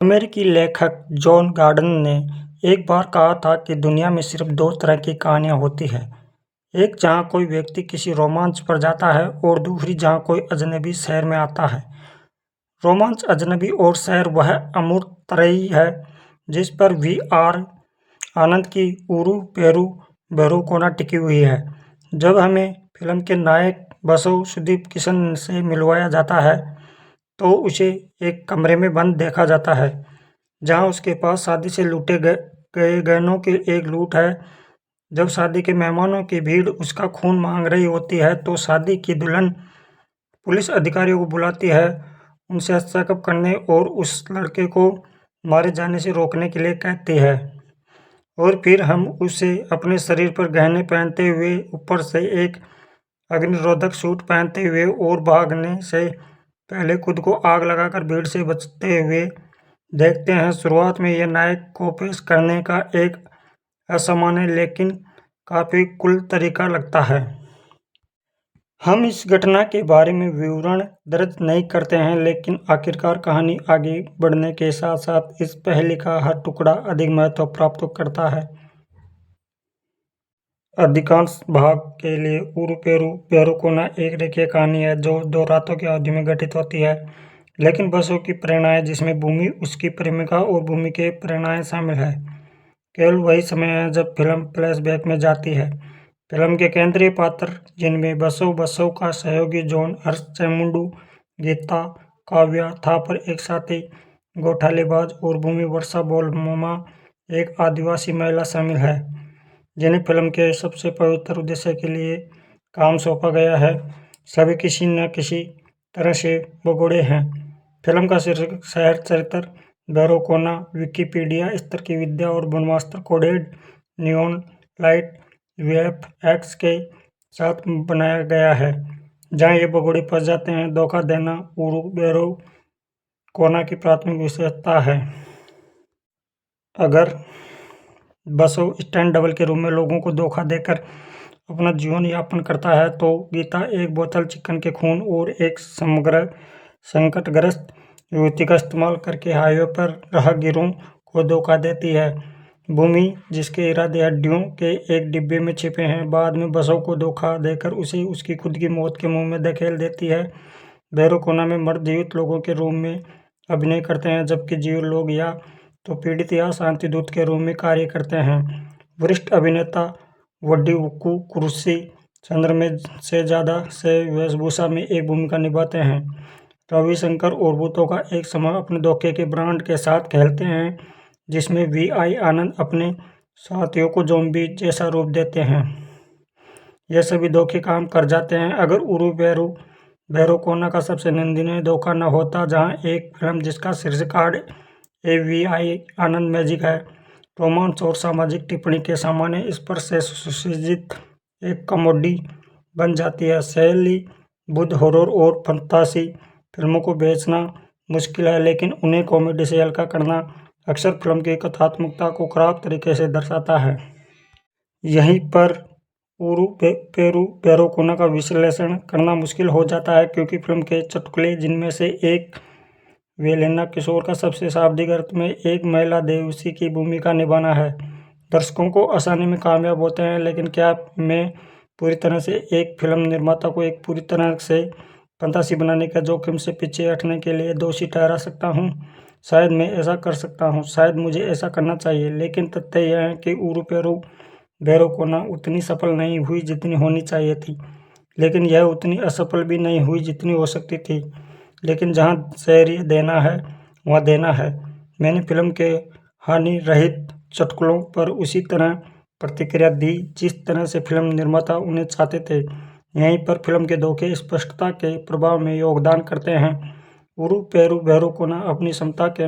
अमेरिकी लेखक John Gordon ने एक बार कहा था कि दुनिया में सिर्फ दो तरह की कहानियां होती हैं, एक जहां कोई व्यक्ति किसी रोमांच पर जाता है और दूसरी जहां कोई अजनबी शहर में आता है। रोमांच, अजनबी और शहर वह अमूर्त तरई है जिस पर वी.आर. आनंद की ऊरू पेरू बेरोकोना टिकी हुई है। जब हमें फिल्म के नायक बसव सुदीप किशन से मिलवाया जाता है तो उसे एक कमरे में बंद देखा जाता है जहां उसके पास शादी से लूटे गए गहनों की एक लूट है। जब शादी के मेहमानों की भीड़ उसका खून मांग रही होती है तो शादी की दुल्हन पुलिस अधिकारियों को बुलाती है, उनसे हस्तक्षेप करने और उस लड़के को मारे जाने से रोकने के लिए कहती है, और फिर हम उसे अपने शरीर पर गहने पहनते हुए, ऊपर से एक अग्निरोधक सूट पहनते हुए और भागने से पहले खुद को आग लगाकर भीड़ से बचते हुए देखते हैं। शुरुआत में यह नायक को पेश करने का एक असामान्य लेकिन काफी कूल तरीका लगता है। हम इस घटना के बारे में विवरण दर्ज नहीं करते हैं, लेकिन आखिरकार कहानी आगे बढ़ने के साथ साथ इस पहेली का हर टुकड़ा अधिक महत्व प्राप्त करता है। अधिकांश भाग के लिए ऊरू पेरू बेरोकोना एक रेखीय कहानी है जो 2 रातों की अवधि में घटित होती है, लेकिन बसों की प्रेरणाएं, जिसमें भूमि, उसकी प्रेमिका और भूमि के प्रेरणाएं शामिल है, केवल वही समय है जब फिल्म फ्लैशबैक में जाती है। फिल्म के केंद्रीय पात्र, जिनमें बसव, बसव का सहयोगी जॉन, हर्ष चैमुंडू, गीता, काव्या थापर एक साथी गोठालेबाज, और भूमि वर्षा बोलमामा एक आदिवासी महिला शामिल है, जिन्हें फिल्म के सबसे पवित्र उद्देश्य के लिए काम सौंपा गया है। सभी किसी न किसी तरह से भगोड़े हैं। फिल्म का शीर्षक शहर चरित्र बेरोकोना विकिपीडिया स्तर की विद्या और ब्रह्मास्त्र कोडेड नियॉन लाइट वीएफएक्स के साथ बनाया गया है, जहां ये भगोड़े फंस जाते हैं। धोखा देना ऊरू बेरोकोना की प्राथमिक विशेषता है। अगर बसव स्टैंड डबल के रूप में लोगों को धोखा देकर अपना जीवन यापन करता है, तो गीता एक बोतल चिकन के खून और एक समग्र संकटग्रस्त युवती का इस्तेमाल करके हाईवे पर राहगीरों को धोखा देती है। भूमि, जिसके इरादे हड्डियों के एक डिब्बे में छिपे हैं, बाद में बसव को धोखा देकर उसे उसकी खुद की मौत के मुंह में धकेल देती है। बेरोकोना में मर्द जीवित लोगों के रूप में अभिनय करते हैं, जबकि जीवित लोग या तो पीड़ित या शांति दूत के रूप में कार्य करते हैं। वरिष्ठ अभिनेता वड्डीवुक्कू कुरुशी चंद्र से ज्यादा से वेशभूषा में एक भूमिका निभाते हैं। रविशंकर और भूतों का एक समय अपने धोखे के ब्रांड के साथ खेलते हैं, जिसमें वी.आई. आनंद अपने साथियों को ज़ॉम्बी जैसा रूप देते हैं। ये सभी धोखे काम कर जाते हैं अगर ऊरू बेरोकोना का सबसे निंदनीय धोखा न होता, जहां एक फिल्म जिसका शीर्षकार्ड वी.आई. आनंद मैजिक है, रोमांस और सामाजिक टिप्पणी के सामान्य स्पर्श से सुसज्जित एक कॉमेडी बन जाती है। शैली बुद्ध हॉरर और फंतासी फिल्मों को बेचना मुश्किल है, लेकिन उन्हें कॉमेडी से हल्का करना अक्सर फिल्म की कथात्मकता को खराब तरीके से दर्शाता है। यहीं पर ऊरू पेरू बेरोकोना का विश्लेषण करना मुश्किल हो जाता है, क्योंकि फिल्म के चुटकुले, जिनमें से एक वेलेना किशोर का सबसे शाब्दिक अर्थ में एक महिला देवसी की भूमिका निभाना है, दर्शकों को आसानी में कामयाब होते हैं। लेकिन क्या मैं पूरी तरह से एक फिल्म निर्माता को एक पूरी तरह से फंतासी बनाने के जोखिम से पीछे हटने के लिए दोषी ठहरा सकता हूँ? शायद मैं ऐसा कर सकता हूँ, शायद मुझे ऐसा करना चाहिए, लेकिन तथ्य यह है कि ऊरू पेरू बेरोकोना उतनी सफल नहीं हुई जितनी होनी चाहिए थी, लेकिन यह उतनी असफल भी नहीं हुई जितनी हो सकती थी। लेकिन जहां शहरी देना है वहां देना है। मैंने फिल्म के हानि रहित चुटकुलों पर उसी तरह प्रतिक्रिया दी जिस तरह से फिल्म निर्माता उन्हें चाहते थे। यहीं पर फिल्म के धोखे स्पष्टता के प्रभाव में योगदान करते हैं। ऊरू पेरू बेरोकोना अपनी क्षमता के